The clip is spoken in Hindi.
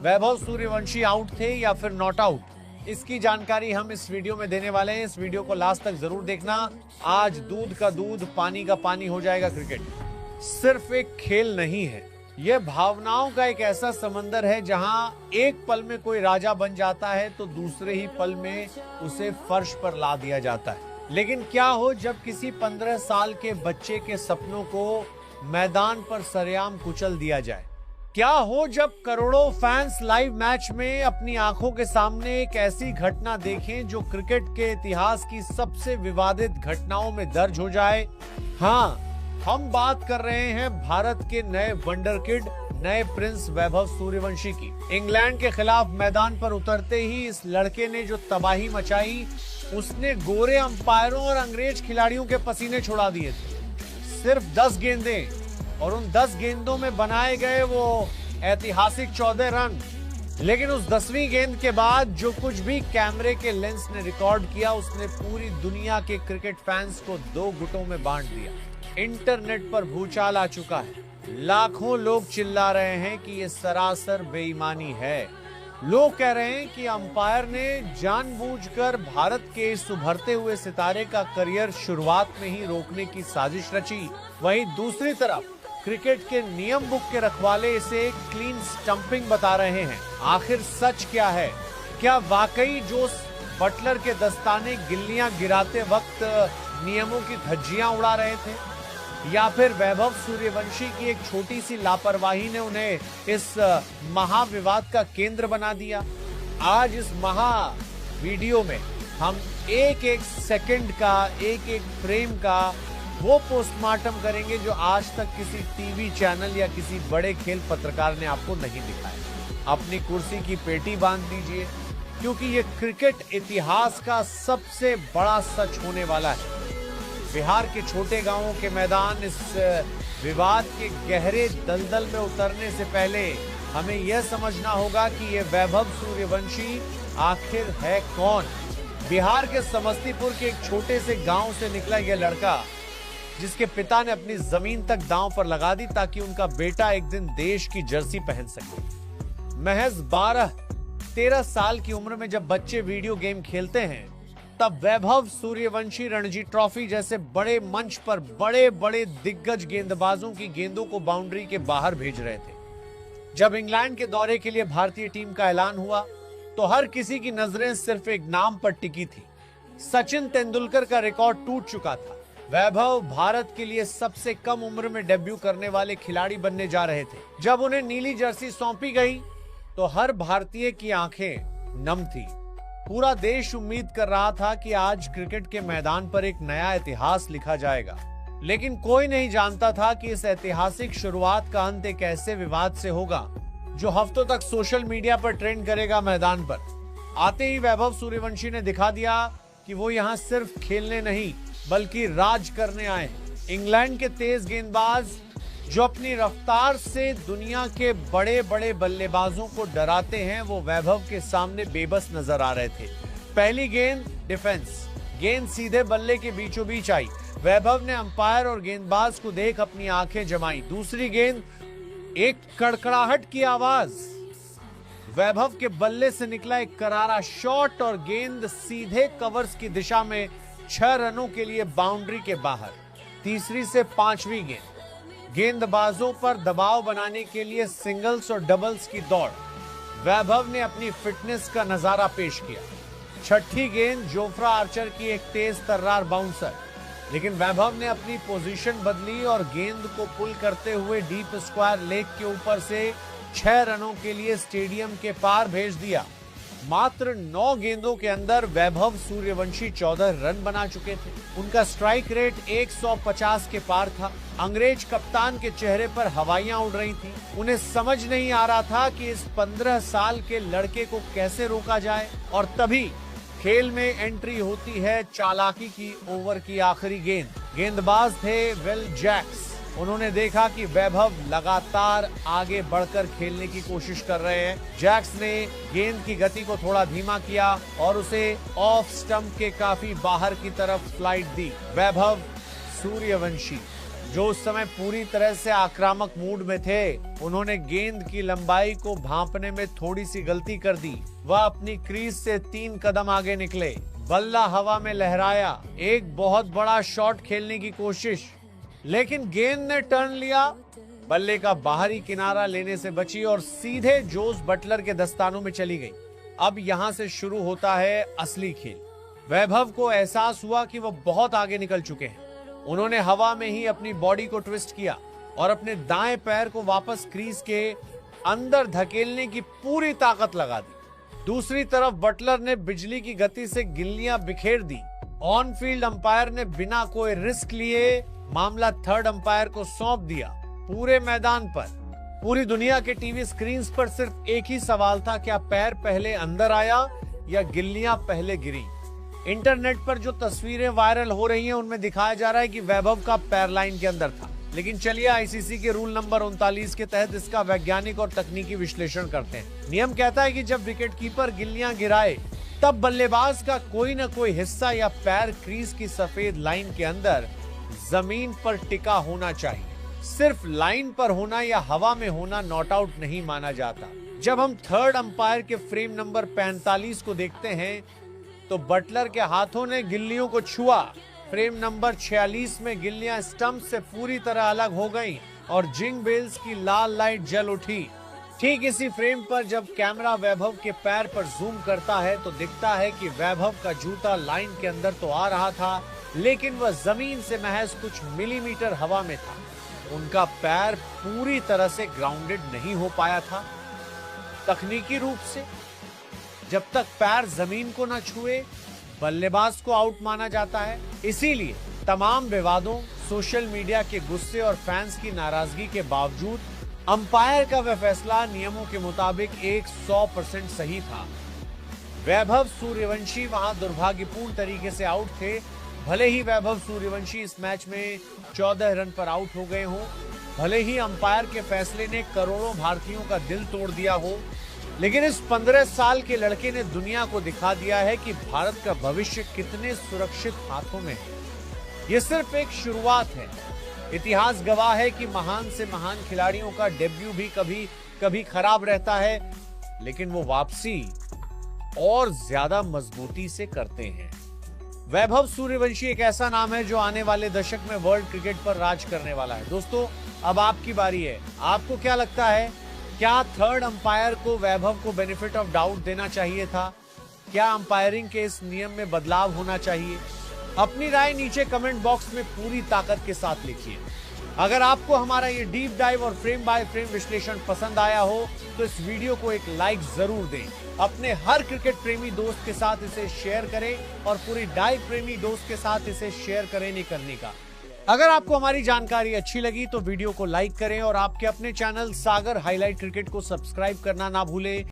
वैभव सूर्यवंशी आउट थे या फिर नॉट आउट, इसकी जानकारी हम इस वीडियो में देने वाले हैं। इस वीडियो को लास्ट तक जरूर देखना। आज दूध का दूध पानी का पानी हो जाएगा। क्रिकेट सिर्फ एक खेल नहीं है, यह भावनाओं का एक ऐसा समंदर है जहां एक पल में कोई राजा बन जाता है तो दूसरे ही पल में उसे फर्श पर ला दिया जाता है। लेकिन क्या हो जब किसी 15 साल के बच्चे के सपनों को मैदान पर सरेआम कुचल दिया जाए? क्या हो जब करोड़ों फैंस लाइव मैच में अपनी आंखों के सामने एक ऐसी घटना देखें जो क्रिकेट के इतिहास की सबसे विवादित घटनाओं में दर्ज हो जाए? हाँ, हम बात कर रहे हैं भारत के नए वंडर किड, नए प्रिंस वैभव सूर्यवंशी की। इंग्लैंड के खिलाफ मैदान पर उतरते ही इस लड़के ने जो तबाही मचाई, उसने गोरे अंपायरों और अंग्रेज खिलाड़ियों के पसीने छुड़ा दिए थे। सिर्फ 10 गेंदें और उन 10 गेंदों में बनाए गए वो ऐतिहासिक 14 रन। लेकिन उस 10वीं गेंद के बाद जो कुछ भी कैमरे के लेंस ने रिकॉर्ड किया, उसने पूरी दुनिया के क्रिकेट फैंस को 2 गुटों में बांट दिया। इंटरनेट पर भूचाल आ चुका है। लाखों लोग चिल्ला रहे हैं कि ये सरासर बेईमानी है। लोग कह रहे हैं कि अंपायर ने जानबूझकर भारत के इस उभरते हुए सितारे का करियर शुरुआत में ही रोकने की साजिश रची। वहीं दूसरी तरफ क्रिकेट के नियम बुक के रखवाले इसे क्लीन स्टंपिंग बता रहे हैं। आखिर सच क्या है? क्या वाकई जोस बटलर के दस्ताने गिल्लियां गिराते वक्त नियमों की धज्जियां उड़ा रहे थे, या फिर वैभव सूर्यवंशी की एक छोटी सी लापरवाही ने उन्हें इस महाविवाद का केंद्र बना दिया? आज इस महा वीडियो में हम एक एक सेकंड का, एक एक फ्रेम का वो पोस्टमार्टम करेंगे जो आज तक किसी टीवी चैनल या किसी बड़े खेल पत्रकार ने आपको नहीं दिखाया। अपनी कुर्सी की पेटी बांध दीजिए, क्योंकि ये क्रिकेट इतिहास का सबसे बड़ा सच होने वाला है। बिहार के छोटे गांवों के मैदान इस विवाद के गहरे दलदल में उतरने से पहले हमें यह समझना होगा कि ये वैभव सूर्यवंशी आखिर है कौन। बिहार के समस्तीपुर के एक छोटे से गांव से निकला यह लड़का, जिसके पिता ने अपनी जमीन तक दांव पर लगा दी ताकि उनका बेटा एक दिन देश की जर्सी पहन सके। महज 12-13 साल की उम्र में जब बच्चे वीडियो गेम खेलते हैं, तब वैभव सूर्यवंशी रणजी ट्रॉफी जैसे बड़े मंच पर बड़े बड़े दिग्गज गेंदबाजों की गेंदों को बाउंड्री के बाहर भेज रहे थे। जब इंग्लैंड के दौरे के लिए भारतीय टीम का ऐलान हुआ तो हर किसी की नजरें सिर्फ एक नाम पर टिकी थी। सचिन तेंदुलकर का रिकॉर्ड टूट चुका था। वैभव भारत के लिए सबसे कम उम्र में डेब्यू करने वाले खिलाड़ी बनने जा रहे थे। जब उन्हें नीली जर्सी सौंपी गई तो हर भारतीय की आंखें नम थी। पूरा देश उम्मीद कर रहा था कि आज क्रिकेट के मैदान पर एक नया इतिहास लिखा जाएगा। लेकिन कोई नहीं जानता था कि इस ऐतिहासिक शुरुआत का अंत एक ऐसे विवाद से होगा जो हफ्तों तक सोशल मीडिया पर ट्रेंड करेगा। मैदान पर आते ही वैभव सूर्यवंशी ने दिखा दिया कि वो यहाँ सिर्फ खेलने नहीं बल्कि राज करने आए। इंग्लैंड के तेज गेंदबाज जो अपनी रफ्तार से दुनिया के बड़े बड़े बल्लेबाजों को डराते हैं, वो वैभव के सामने बेबस नजर आ रहे थे। पहली गेंद डिफेंस, गेंद सीधे बल्ले के बीचों बीच आई। वैभव ने अंपायर और गेंदबाज को देख अपनी आंखें जमाई। दूसरी गेंद, एक कड़कड़ाहट की आवाज, वैभव के बल्ले से निकला एक करारा शॉट और गेंद सीधे कवर्स की दिशा में 6 रनों के लिए बाउंड्री के बाहर। तीसरी से 5वीं गेंद, गेंदबाजों पर दबाव बनाने के लिए सिंगल्स और डबल्स की दौड़। वैभव ने अपनी फिटनेस का नजारा पेश किया। छठी गेंद, जोफ्रा आर्चर की एक तेज तर्रार बाउंसर, लेकिन वैभव ने अपनी पोजीशन बदली और गेंद को पुल करते हुए डीप स्क्वायर लेग के ऊपर से 6 रनों के लिए स्टेडियम के पार भेज दिया। मात्र 9 गेंदों के अंदर वैभव सूर्यवंशी 14 रन बना चुके थे। उनका स्ट्राइक रेट 150 के पार था। अंग्रेज कप्तान के चेहरे पर हवाइयां उड़ रही थीं। उन्हें समझ नहीं आ रहा था कि इस 15 साल के लड़के को कैसे रोका जाए। और तभी खेल में एंट्री होती है चालाकी की ओवर की आखिरी गेंद। गेंदबाज थे विल जैक्स। उन्होंने देखा कि वैभव लगातार आगे बढ़कर खेलने की कोशिश कर रहे हैं। जैक्स ने गेंद की गति को थोड़ा धीमा किया और उसे ऑफ स्टंप के काफी बाहर की तरफ फ्लाइट दी। वैभव सूर्यवंशी जो उस समय पूरी तरह से आक्रामक मूड में थे। उन्होंने गेंद की लंबाई को भांपने में थोड़ी सी गलती कर दी। वह अपनी क्रीज से 3 कदम आगे निकले, बल्ला हवा में लहराया, एक बहुत बड़ा शॉट खेलने की कोशिश, लेकिन गेंद ने टर्न लिया, बल्ले का बाहरी किनारा लेने से बची और सीधे जोस बटलर के दस्तानों में चली गई। अब यहां से शुरू होता है असली खेल। वैभव को एहसास हुआ कि वो बहुत आगे निकल चुके हैं। उन्होंने हवा में ही अपनी बॉडी को ट्विस्ट किया और अपने दाएं पैर को वापस क्रीज के अंदर धकेलने की पूरी ताकत लगा दी। दूसरी तरफ बटलर ने बिजली की गति से गिल्लियां बिखेर दी। ऑन फील्ड अंपायर ने बिना कोई रिस्क लिए मामला थर्ड अंपायर को सौंप दिया। पूरे मैदान पर, पूरी दुनिया के टीवी स्क्रीन पर सिर्फ एक ही सवाल था, क्या पैर पहले अंदर आया या गिल्लियां पहले गिरी। इंटरनेट पर जो तस्वीरें वायरल हो रही हैं उनमें दिखाया जा रहा है कि वैभव का पैर लाइन के अंदर था। लेकिन चलिए आईसीसी के रूल नंबर 39 के तहत इसका वैज्ञानिक और तकनीकी विश्लेषण करते हैं। नियम कहता है कि जब विकेटकीपर गिल्लियां गिराए तब बल्लेबाज का कोई न कोई हिस्सा या पैर क्रीज की सफेद लाइन के अंदर जमीन पर टिका होना चाहिए। सिर्फ लाइन पर होना या हवा में होना नॉट आउट नहीं माना जाता। जब हम थर्ड अंपायर के फ्रेम नंबर 45 को देखते हैं तो बटलर के हाथों ने गिल्लियों को छुआ। फ्रेम नंबर 46 में गिल्लियां स्टंप से पूरी तरह अलग हो गईं और जिंग बेल्स की लाल लाइट जल उठी। ठीक इसी फ्रेम पर जब कैमरा वैभव के पैर पर जूम करता है तो दिखता है कि वैभव का जूता लाइन के अंदर तो आ रहा था, लेकिन वह जमीन से महज कुछ मिलीमीटर हवा में था। उनका पैर पूरी तरह से ग्राउंडेड नहीं हो पाया था। तकनीकी रूप से जब तक पैर जमीन को न छुए बल्लेबाज को आउट माना जाता है। इसीलिए तमाम विवादों, सोशल मीडिया के गुस्से और फैंस की नाराजगी के बावजूद अंपायर का वह फैसला नियमों के मुताबिक 100% सही था। वैभव सूर्यवंशी वहां दुर्भाग्यपूर्ण तरीके से आउट थे। भले ही वैभव सूर्यवंशी इस मैच में 14 रन पर आउट हो गए हों, भले ही अंपायर के फैसले ने करोड़ों भारतीयों का दिल तोड़ दिया हो, लेकिन इस 15 साल के लड़के ने दुनिया को दिखा दिया है कि भारत का भविष्य कितने सुरक्षित हाथों में है। ये सिर्फ एक शुरुआत है। इतिहास गवाह है कि महान से महान खिलाड़ियों का डेब्यू भी कभी कभी खराब रहता है, लेकिन वो वापसी और ज्यादा मजबूती से करते हैं। वैभव सूर्यवंशी एक ऐसा नाम है जो आने वाले दशक में वर्ल्ड क्रिकेट पर राज करने वाला है। दोस्तों, अब आपकी बारी है। आपको क्या लगता है, क्या थर्ड अंपायर को वैभव को बेनिफिट ऑफ डाउट देना चाहिए था? क्या अंपायरिंग के इस नियम में बदलाव होना चाहिए? अपनी राय नीचे कमेंट बॉक्स में पूरी ताकत के साथ लिखिए। अगर आपको हमारा ये डीप डाइव और फ्रेम बाय फ्रेम विश्लेषण पसंद आया हो तो इस वीडियो को एक लाइक जरूर दें। अपने हर क्रिकेट प्रेमी दोस्त के साथ इसे शेयर करें और पूरी डाइव प्रेमी दोस्त के साथ इसे शेयर करें नहीं करने का। अगर आपको हमारी जानकारी अच्छी लगी तो वीडियो को लाइक करें और आपके अपने चैनल सागर हाईलाइट क्रिकेट को सब्सक्राइब करना ना भूलें।